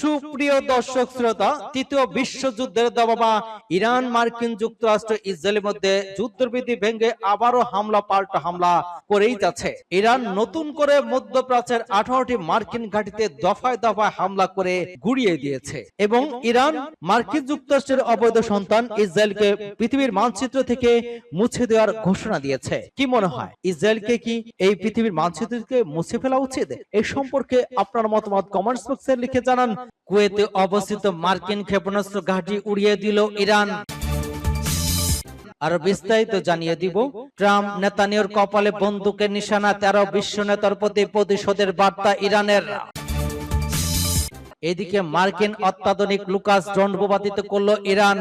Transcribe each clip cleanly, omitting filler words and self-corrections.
সুপ্রিয় দর্শক শ্রোতা, তৃতীয় বিশ্বযুদ্ধের দাবাবা ইরান মার্কিন যুক্তরাষ্ট্র ইসরায়েলের মধ্যে যুদ্ধবিধি ভেঙে আবারও হামলা পাল্টা হামলা করেই যাচ্ছে। ইরান নতুন করে মধ্যপ্রাচ্যের 18টি মার্কিন ঘাঁটিতে দফায় দফায় হামলা করে গুড়িয়ে দিয়েছে এবং ইরান মার্কিন যুক্তরাষ্ট্রের অবৈধ সন্তান ইসরায়েলকে পৃথিবীর মানচিত্র থেকে মুছে দেওয়ার ঘোষণা দিয়েছে। কি মনে হয়, ইসরায়েলকে কি এই পৃথিবীর মানচিত্র থেকে মুছে ফেলা উচিত? এই সম্পর্কে আপনার মতামত কমেন্টস বক্সে লিখে জানান। কুয়েতে অবস্থিত মার্কিন ক্ষেপণাস্ত্র ঘাঁটি উড়িয়ে দিল ইরান। আরো বিস্তারিত জানিয়ে দিব। ট্রাম্প নেতানিয়াহুর কপালে বন্দুকের নিশানা, 13 বিশ্ব নেতার প্রতি প্রতিশোধের বার্তা ইরানের। এদিকে মার্কিন অত্যাধুনিক লুকাস ড্রোন ভূপাতিত করল ইরান।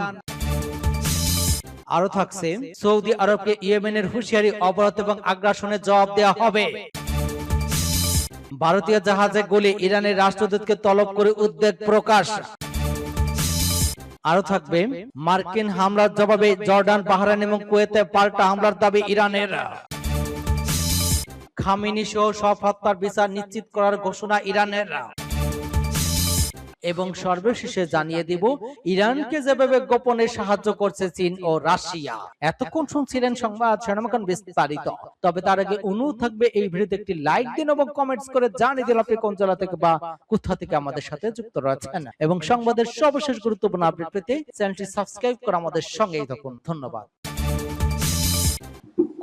আরো থাকছে, সৌদি আরবকে ইয়েমেনের হুঁশিয়ারি, অবরোধ এবং আগ্রাসনের জবাব দেওয়া হবে। ভারতীয় জাহাজে গুলি, ইরানের রাষ্ট্রদূতকে তলব করে উদ্বেগ প্রকাশ। আরো থাকবে, মার্কিন হামলার জবাবে জর্ডান, বাহরাইন এবং কুয়েতে পাল্টা হামলার দাবি ইরানের। খামেনি সহ সব হত্যার বিচার নিশ্চিত করার ঘোষণা ইরানের। এবং সর্বশেষে জানিয়ে দিব, ইরানকে যেভাবে গোপনে সাহায্য করছে চীন ও রাশিয়া। এতক্ষণ শুনছিলেন সংবাদ শিরোনাম বিস্তারিত। তবে তার আগে অনুরোধ থাকবে, এই ভিডিওতে একটি লাইক দিন এবং কমেন্টস করে জানিয়ে দিন আপনি কোন জেলা থেকে বা কোথা থেকে আমাদের সাথে যুক্ত রয়েছেন, এবং সংবাদের সর্বশেষ গুরুত্বপূর্ণ আপডেট পেতে চ্যানেলটি সাবস্ক্রাইব করে আমাদের সঙ্গেই থাকুন। ধন্যবাদ।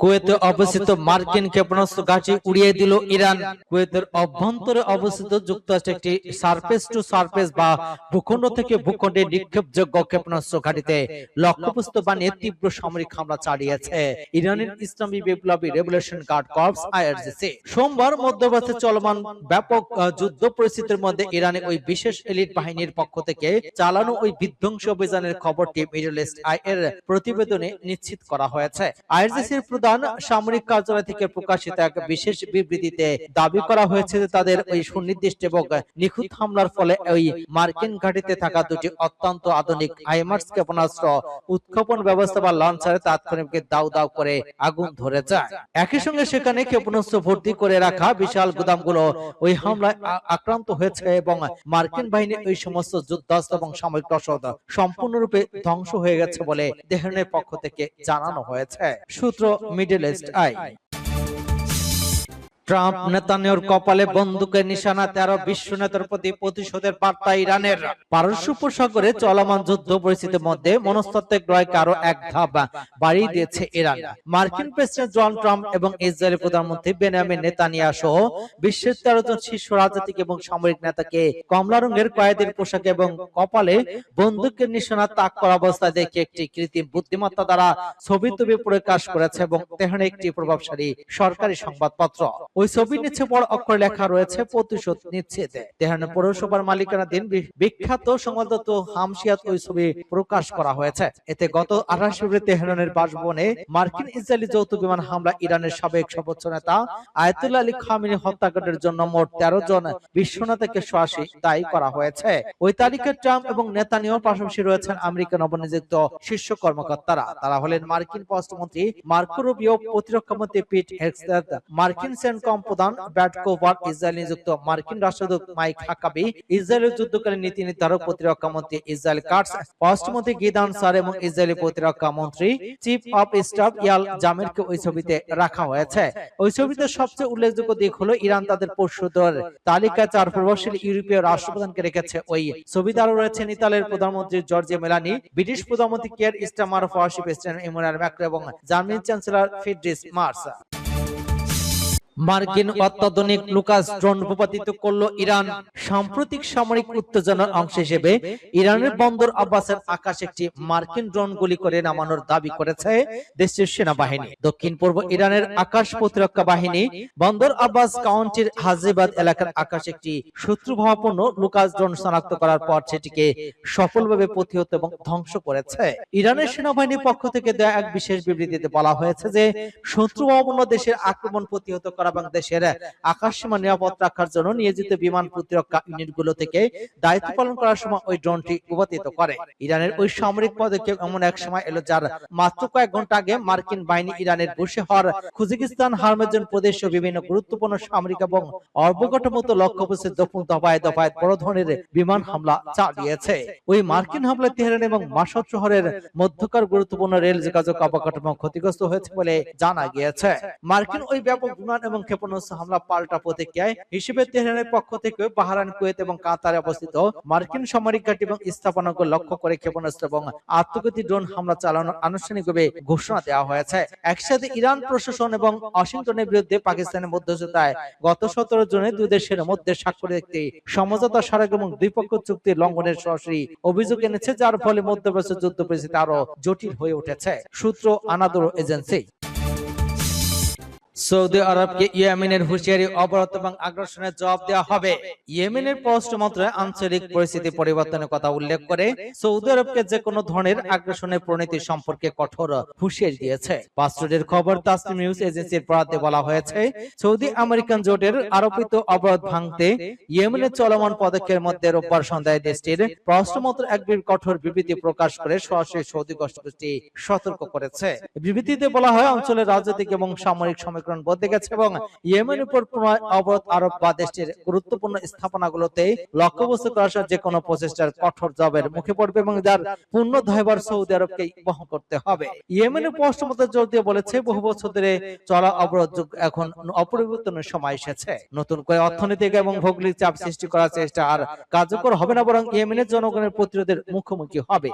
কুয়েতে অবস্থিত মার্কিন ক্ষেপণাস্ত্র ঘাঁটি উড়িয়ে দিল ইরান। কুয়েতের অভ্যন্তরে অবস্থিত যুক্তরাষ্ট্রের একটি সারফেস টু সারফেস বা ভূখণ্ড থেকে ভূখণ্ডে নিক্ষেপযোগ্য ক্ষেপণাস্ত্র ঘাঁটিতে লক্ষ্যবস্তু বানিয়ে তীব্র সামরিক হামলা চালিয়েছে ইরানের ইসলামী বিপ্লবী রেভলিউশন গার্ড কর্পস আইআরজিসি। সোমবার মধ্যপ্রাচ্যে চলমান ব্যাপক যুদ্ধ পরিস্থিতির মধ্যে ইরানের ওই বিশেষ এলিট বাহিনীর পক্ষ থেকে চালানো ওই বিধ্বংসী অভিযানের খবরটি মিডল ইস্ট আই এর প্রতিবেদনে নিশ্চিত করা হয়েছে। আইআরজিসির প্রধান সামরিক কার্যালয় থেকে প্রকাশিত এক বিশেষ বিবৃতিতে দাবি করা হয়েছে যে তাদের ওই সুনির্দিষ্ট এবং নিখুঁত হামলার ফলে ওই মার্কিন ঘাঁটিতে থাকা দুটি অত্যন্ত আধুনিক হাইমার্স ক্ষেপণাস্ত্র উৎক্ষেপণ ব্যবস্থা বা লঞ্চারে তাৎক্ষণিক দাউ দাউ করে আগুন ধরে যায়। একই সঙ্গে সেখানে ক্ষেপণাস্ত্র ভর্তি করে রাখা বিশাল গুদামগুলো ওই হামলায় আক্রান্ত হয়েছে এবং মার্কিন বাহিনী ওই সমস্ত যুদ্ধাস্ত্র এবং সামরিক রসদ সম্পূর্ণরূপে ধ্বংস হয়ে গেছে বলে তেহরানের পক্ষ থেকে জানানো হয়েছে। সূত্র মিডল ইস্ট আই। ট্রাম্প নেতানিয়াহুর কপালে বন্দুকের নিশানা, 13 বিশ্ব নেতার প্রতি প্রতিশোধের বার্তা ইরানের। পারস্য উপসাগরে চলমান যুদ্ধ পরিস্থিতির মধ্যে মনস্তাত্ত্বিক লড়াইকে আরো এক ধাপ বাড়িয়ে দিয়েছে ইরান। মার্কিন প্রেসিডেন্ট ডোনাল্ড ট্রাম্প এবং ইসরায়েলের প্রধানমন্ত্রী বেনিয়ামিন নেতানিয়াহু সহ বিশ্বের 13 জন শীর্ষ রাজনৈতিক এবং সামরিক নেতাকে কমলা রঙের কয়েদির পোশাক এবং কপালে বন্দুকের নিশানা তাক করা অবস্থায় দেখে একটি কৃত্রিম বুদ্ধিমত্তা দ্বারা ছবি প্রকাশ করেছে এবং তেহরানের একটি প্রভাবশালী সরকারি সংবাদপত্র। ওই ছবির নিচে বড় অক্ষরে লেখা রয়েছে, প্রতিশোধ নিচ্ছে। তেহরানের পৌরসভার মালিকানাধীন বিখ্যাত সংবাদদাতা হামশিয়াত ওই ছবি প্রকাশ করা হয়েছে। এতে গত 28 ফেব্রুয়ারি তেহরানের বাসভবনে মার্কিন ইসরায়েলি যৌথ বিমান হামলা ইরানের সাবেক সর্বোচ্চ নেতা আয়াতুল্লাহ আলী খামেনি হত্যাকাণ্ডের জন্য মোট 13 জন বিশ্ব নেতাকে সরাসরি দায়ী করা হয়েছে। ওই তালিকায় ট্রাম্প এবং নেতানিয়াহুর পাশাপাশি রয়েছেন আমেরিকান নবনিযুক্ত শীর্ষ কর্মকর্তারা। তারা হলেন মার্কিন পররাষ্ট্রমন্ত্রী মার্কো রুবিও, প্রতিরক্ষা মন্ত্রী পিট হেগসেথ, মার্কিন সেন্টকম প্রধান ব্র্যাড কোভার, ইসরায়েল নিযুক্ত মার্কিন রাষ্ট্রদূত মাইক হাকাবি, ইসরায়েলের যুদ্ধকালীন নীতি নির্ধারক প্রতিরক্ষা মন্ত্রী ইসরায়েল কাটস, পররাষ্ট্রমন্ত্রী গিদান সার এবং ইসরায়েলি প্রতিরক্ষা মন্ত্রী চিফ অফ স্টাফ ইয়াল জামিরকে ওই ছবিতে রাখা হয়েছে। ওই ছবিতে সবচেয়ে উল্লেখযোগ্য দিক হলো ইরান তাদের পরশুদের তালিকায় 4 প্রভাবশালী ইউরোপীয় রাষ্ট্রপ্রধানকে রেখেছে। ওই ছবিতে আরো রয়েছেন ইতালির প্রধানমন্ত্রী জর্জিয়া মেলানি, ব্রিটিশ প্রধানমন্ত্রী কিয়ার স্টারমার, ফরাসি প্রেসিডেন্ট ইমানুয়েল ম্যাক্রন এবং জার্মানির চ্যান্সেলর ফ্রিডরিশ মার্স। মার্কিন অত্যাধুনিক লুকাস ড্রোন ভূপাতিত করল ইরান। সাম্প্রতিক সামরিক উত্তেজনার অংশ হিসেবে ইরানের বন্দর আব্বাসের আকাশে একটি মার্কিন ড্রোন গুলি করে নামানোর দাবি করেছে দেশটির সেনাবাহিনী। দক্ষিণ পূর্ব ইরানের আকাশ প্রতিরক্ষা বাহিনী বন্দর আব্বাস কাউন্টির হাজিবাদ এলাকার আকাশে একটি শত্রুভাবাপন্ন লুকাস ড্রোন শনাক্ত করার পর সেটিকে সফলভাবে প্রতিহত এবং ধ্বংস করেছে। ইরানের সেনাবাহিনীর পক্ষ থেকে দেয়া এক বিশেষ বিবৃতিতে বলা হয়েছে যে শত্রুভাবাপন্ন দেশের আক্রমণ প্রতিহত করা এবং দেশের আকাশসীমা নিরাপদ রাখার জন্য নিয়োজিত বিমান প্রতিরক্ষা ইউনিটগুলো থেকে দায়িত্ব পালন করার সময় ওই ড্রোনটি ভূপাতিত করে। ইরানের ওই সামরিক পদক্ষেপ এমন এক সময় এলো যার মাত্র কয়েক ঘন্টা আগে মার্কিন বাহিনী ইরানের বসে হওয়ার খুজিকিস্তান, হারমেজান প্রদেশ ও বিভিন্ন গুরুত্বপূর্ণ সামরিক এবং অবকাঠামোগত লক্ষ্যবস্তু দফায় দফায় বড় ধরনের বিমান হামলা চালিয়েছে। ওই মার্কিন হামলায় তেহরান এবং মাশহাদ শহরের মধ্যকার গুরুত্বপূর্ণ রেল যোগাযোগ অবকাঠামো ক্ষতিগ্রস্ত হয়েছে বলে জানা গিয়েছে। মার্কিন ওই ব্যাপক বিমান এবং ক্ষেপণাস্ত্র হামলা পাল্টা প্রতিক্রিয়ায় হিসেবে তেহরানের পক্ষ থেকে বাহরাইন, কুয়েত এবং কাতারে অবস্থিত মার্কিন সামরিক ঘাঁটি এবং স্থাপনাকে লক্ষ্য করে ক্ষেপণাস্ত্র এবং আত্মঘাতী ড্রোন হামলা চালানোর আনুষ্ঠানিকভাবে ঘোষণা দেওয়া হয়েছে। একসাথে ইরান প্রশাসন এবং ওয়াশিংটনের বিরুদ্ধে পাকিস্তানের মধ্যস্থতায় গত 17 জুনে দুই দেশের মধ্যে স্বাক্ষরিত একটি সমঝোতা স্মারক এবং দ্বিপক্ষীয় চুক্তি লঙ্ঘনের সরাসরি অভিযোগ এনেছে, যার ফলে মধ্যপ্রাচ্য যুদ্ধ পরিস্থিতি আরো জটিল হয়ে উঠেছে। সূত্র আনাদোলো এজেন্সি। সৌদি আরবকে ইয়েমেনের হুঁশিয়ারি, অবরোধ এবং আগ্রাসনের জবাব দেওয়া হবে। ইয়েমেনের পররাষ্ট্র মন্ত্রণালয় আঞ্চলিক পরিস্থিতি পরিবর্তনের কথা উল্লেখ করে সৌদি আরবকে যে কোনো ধরনের আগ্রাসনের প্রণীতি সম্পর্কে কঠোর হুঁশিয়ারি দিয়েছে। পাসপোর্টের খবর তাসনিম নিউজ এজেন্সির বরাতে বলা হয়েছে, সৌদি আমেরিকান জোটের আরোপিত অবরোধ ভাঙতে ইয়েমেনের চলমান পদক্ষেপের মধ্যে রোববার সন্ধ্যায় দেশটির পররাষ্ট্র মন্ত্রণালয় এক কঠোর বিবৃতি প্রকাশ করে সরাসরি সৌদি গোষ্ঠী সতর্ক করেছে। বিবৃতিতে বলা হয়, অঞ্চলের রাজনৈতিক এবং সামরিক সমীকরণ বদলে গেছে এবং ইয়েমেনের উপর পুনরায় অবরোধ আরোপ বা দেশটির গুরুত্বপূর্ণ স্থাপনাগুলোতে লক্ষ্যবস্তু করার যে কোনো প্রচেষ্টার কঠোর জবাবের মুখে পড়বে এবং যার পূর্ণ দায়ভার সৌদি আরবকে বহন করতে হবে। ইয়েমেনের পররাষ্ট্র মন্ত্রণালয় জোর দিয়ে বলেছে, বহু বছর ধরে চলা অবরোধ এখন অপরিবর্তনের সময় এসেছে। নতুন করে অর্থনৈতিক এবং ভৌগোলিক চাপ সৃষ্টি করার চেষ্টা আর কার্যকর হবে না, বরং ইয়েমেনের জনগণের প্রতিরোধের মুখোমুখি হবে।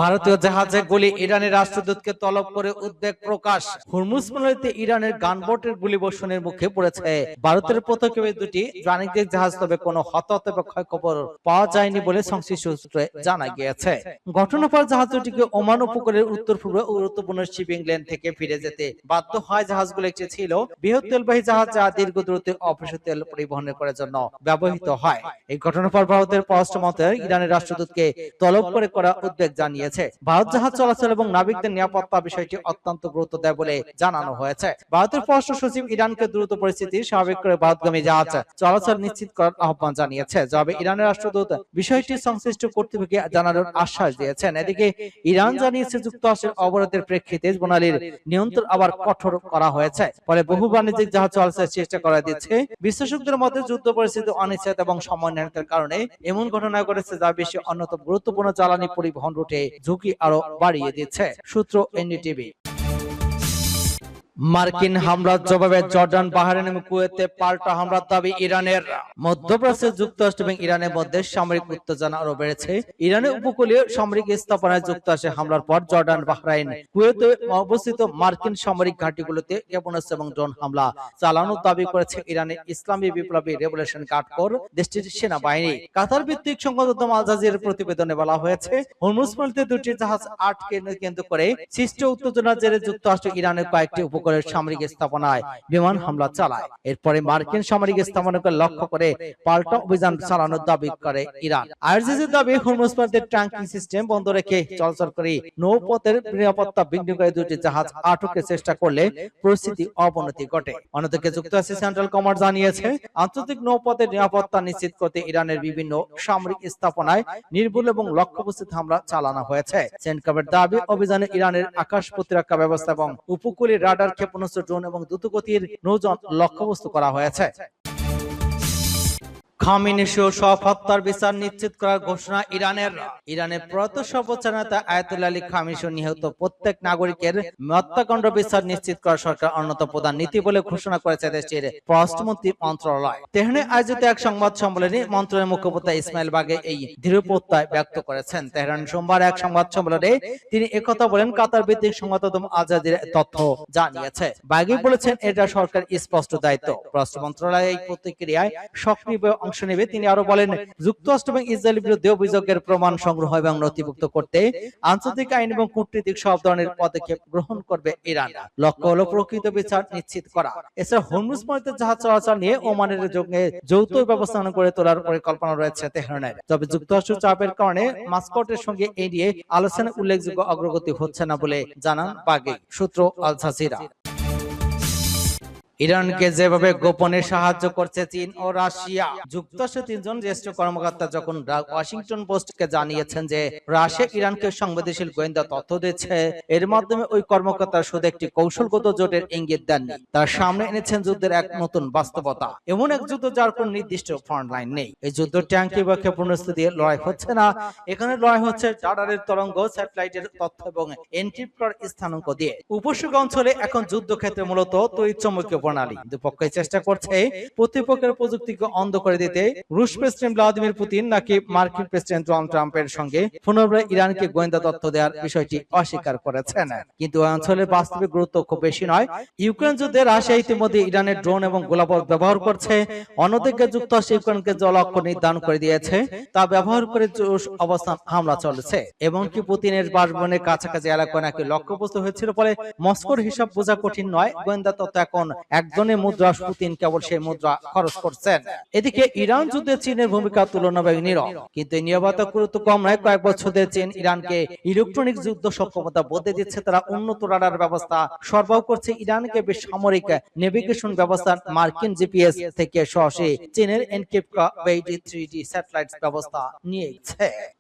ভারতীয় জাহাজে গুলি, ইরানের রাষ্ট্রদূতকে তলব করে উদ্বেগ প্রকাশ। হুরমুজ প্রণালীতে ইরানের গানবোটের গুলিবর্ষণের মুখে পড়েছে ভারতের পদক্ষেপে দুটি বাণিজ্যিক জাহাজ, তবে কোনো হতাহত বা ক্ষয়খবর পাওয়া যায়নি বলে সংশ্লিষ্ট সূত্রে জানা গিয়েছে। ঘটনার পর জাহাজ দুটিকে ওমান উপকূলের উত্তর পূর্বে গুরুত্বপূর্ণ শিপিং লেন থেকে ফিরে যেতে বাধ্য হয়। জাহাজগুলো একটি ছিল বৃহৎ তেলবাহী জাহাজ, যা দীর্ঘ দূরত্বে অপরিশোধিত তেল পরিবহনের করার জন্য ব্যবহৃত হয়। এই ঘটনার পর ভারতের পররাষ্ট্র মন্ত্রণালয় ইরানের রাষ্ট্রদূতকে তলব করে করা উদ্বেগ জানিয়েছে। ভারত জাহাজ চলাচল এবং নাবিকদের নিরাপত্তা বিষয়টি অত্যন্ত গুরুত্ব দেয় বলে জানানো হয়েছে। ভারতের পররাষ্ট্র সচিব ইরানকে দ্রুত পরিস্থিতি স্বাভাবিক করে ভারতগামী জাহাজ চলাচল নিশ্চিত করার আহ্বান জানিয়েছে। তবে ইরানের রাষ্ট্রদূত বিষয়টি সংশ্লিষ্ট কর্তৃপক্ষকে জানানোর আশ্বাস দিয়েছেন। এদিকে ইরান জানিয়েছে, যুক্তরাষ্ট্রের অবরোধের প্রেক্ষিতে প্রণালীর নিয়ন্ত্রণ আবার কঠোর করা হয়েছে, ফলে বহু বাণিজ্যিক জাহাজ চলাচলের চেষ্টা করা দিচ্ছে। বিশ্লেষকদের মধ্যে যুদ্ধ পরিস্থিতি, অনিশ্চয়তা এবং সমন্বয়ের কারণে এমন ঘটনা ঘটেছে, যা বিশ্বের অন্যতম গুরুত্বপূর্ণ জ্বালানি পরিবহন রুটে ঝুঁকি আরো বাড়িয়ে দিচ্ছে। সূত্র এনডিটিভি। মার্কিন হামলার জবাবে জর্ডান, বাহরাইন এবং কুয়েতে পাল্টা হামলার দাবি ইরানের। মধ্যপ্রাচ্যে যুক্তরাষ্ট্র এবং ইরানের মধ্যে সামরিক উত্তেজনা আরো বেড়েছে। ইরানের উপকূলীয় সামরিক স্থাপনায় যুক্তরাষ্ট্রের হামলার পর জর্ডান, বাহরাইন, কুয়েতে অবস্থিত মার্কিন সামরিক ঘাঁটিগুলোতে ক্ষেপণাস্ত্র এবং ড্রোন হামলা চালানোর দাবি করেছে ইরানের ইসলামী বিপ্লবী রেভলিউশন গার্ড কোর, দেশটির সেনাবাহিনী। কাতার ভিত্তিক সংবাদ মাধ্যম আল জাজিরার প্রতিবেদনে বলা হয়েছে, হরমুজ প্রণালীতে দুটি জাহাজ আটকে কেন্দ্র করে সৃষ্ট উত্তেজনার জেরে যুক্তরাষ্ট্র ইরানের কয়েকটি সামরিক স্থাপনায় বিমান হামলা চালায়। এরপরে মার্কিন সামরিক স্থাপনাকে লক্ষ্য করে পাল্টা অভিযান চালানোর দাবি করে ইরান। আইআরজিসির দাবি, হরমুজ প্রণালীতে ট্যাঙ্কিং সিস্টেম বন্ধ রেখে চলাচল করে নৌপথের নিরাপত্তা বিঘ্নকারী দুটি জাহাজ আটকের চেষ্টা করলে পরিস্থিতি অবনতি ঘটে। অন্যদিকে যুক্তরাষ্ট্রের সেন্ট্রাল কমান্ড জানিয়েছে, আন্তর্জাতিক নৌপথের নিরাপত্তা নিশ্চিত করতে ইরানের বিভিন্ন সামরিক স্থাপনায় নির্ভুল এবং লক্ষ্যবস্তুতে হামলা চালানো হয়েছে। সেন্টকমের দাবি, অভিযানে ইরানের আকাশ প্রতিরক্ষা ব্যবস্থা এবং উপকূলীয় রাডার, ক্ষেপণাস্ত্র, ড্রোন এবং দ্রুতগতির নৌযান লক্ষ্যবস্তু করা হয়েছে। খামেনেই সব হত্যার বিচার নিশ্চিত করার ঘোষণা ইরানের। ইরানের প্রয়াত সর্বোচ্চ নেতা আয়াতুল্লাহ আলী খামেনেই নিহত প্রত্যেক নাগরিকের হত্যাকাণ্ড বিচার নিশ্চিত করা সরকার অন্যতম প্রধান নীতি বলে ঘোষণা করেছে দেশটির পররাষ্ট্রমন্ত্রী মন্ত্রণালয়। তেহরানে আয়োজিত এক সংবাদ সম্মেলনে মন্ত্রণালয়ের মুখপাত্র ইসমাইল বাগে এই দৃঢ় প্রত্যয় ব্যক্ত করেছেন। তেহরান সোমবার এক সংবাদ সম্মেলনে তিনি একথা বলেন। কাতার ভিত্তিক সংবাদ মাধ্যম আল জাজিরা তথ্য জানিয়েছে। বাগে বলেছেন, এটা সরকার স্পষ্ট দায়িত্ব। পররাষ্ট্র মন্ত্রণালয় এই প্রতিক্রিয়ায় সক্রিয় অংশ নেবে। তিনি আরো বলেন, যুক্তরাষ্ট্র এবং ইসরায়েলের বিরুদ্ধে অভিযোগের প্রমাণ সংগ্রহ এবং নথিভুক্ত করতে আন্তর্জাতিক আইন এবং কূটনীতিক সব ধরনের পদক্ষেপ গ্রহণ করবে ইরান। লক্ষ্য হলো প্রকৃত বিচার নিশ্চিত করা। এছাড়া হরমুজ প্রণালীতে জাহাজ চলাচল নিয়ে ওমানের সঙ্গে যৌথ ব্যবস্থা করে তোলার পরিকল্পনা রয়েছে তেহরানের। তবে যুক্তরাষ্ট্র চাপের কারণে মাস্কটের সঙ্গে এই নিয়ে আলোচনা উল্লেখযোগ্য অগ্রগতি হচ্ছে না বলে জানান বাগে। সূত্র আল জাজিরা। ইরানকে যেভাবে গোপনে সাহায্য করছে চীন ও রাশিয়া। যুক্তরাষ্ট্রের 3 জন জ্যেষ্ঠ কর্মকর্তা যখন ওয়াশিংটন পোস্টকে জানিয়েছেন যে রাশিয়া ইরানকে সংবেদনশীল গোয়েন্দা তথ্য দিচ্ছে, এর মাধ্যমে ওই কর্মকর্তা শুধু একটি কৌশলগত জোটের ইঙ্গিত দেননি, তার সামনে এনেছেন যুদ্ধের এক নতুন বাস্তবতা। এমন এক যুদ্ধ যার কোন নির্দিষ্ট ফ্রন্ট লাইন নেই। এই যুদ্ধ ট্যাঙ্কি বা ক্ষেপণাস্ত্র দিয়ে লড়াই হচ্ছে না, এখানে লড়াই হচ্ছে রাডারের তরঙ্গ, স্যাটেলাইটের তথ্য এবং এনক্রিপ্ট করা স্থানাঙ্ক দিয়ে। উপসাগর অঞ্চলে এখন যুদ্ধক্ষেত্রে মূলত তড়িৎ চৌম্বকীয় প্রণালী। দুপক্ষই চেষ্টা করছে প্রতিপক্ষের প্রযুক্তিকে অন্ধ করে দিতে। রুশ প্রেসিডেন্ট ভ্লাদিমির পুতিন নাকি মার্কিন প্রেসিডেন্ট ডোনাল্ড ট্রাম্পের সঙ্গে পুনরায় ইরানকে গোয়েন্দা তথ্য দেওয়ার বিষয়টি অস্বীকার করেছেন। কিন্তু এই অঞ্চলের বাস্তবিক গুরুত্ব খুব বেশি নয়। ইউক্রেন যুদ্ধে রাশিয়া ইতিমধ্যে ইরানের ড্রোন এবং গোলাবারুদ ব্যবহার করছে। অন্যদিকে যুক্তরাষ্ট্র ইউক্রেনকে যে লক্ষ্য নির্ধারণ করে দিয়েছে তা ব্যবহার করে রুশ অবস্থান হামলা চলেছে। এমনকি পুতিনের বাসভবনের কাছাকাছি এলাকায় নাকি লক্ষ্যবস্তু হয়েছিল বলে মস্কোর হিসাব বোঝা কঠিন নয়। গোয়েন্দা তথ্য এখন একজনের মুদ্রা, পুতিন কেবল সেই মুদ্রা খরচ করছেন। এদিকে ইরান যুদ্ধে চীনের ভূমিকা তুলনামূলক নীরব, কিন্তু এই নীরবতা গুরুত্ব কম নয়। কয়েক বছর ধরে চীন ইরানকে ইলেকট্রনিক যুদ্ধ সক্ষমতা বদলে দিচ্ছে। তারা উন্নত রাডার ব্যবস্থা সরবরাহ করছে, ইরানকে বেসামরিক নেভিগেশন ব্যবস্থা, মার্কিন জিপিএস থেকে সরাসরি চীনের এনক্রিপ্ট 3D স্যাটেলাইট ব্যবস্থা নিয়েছে।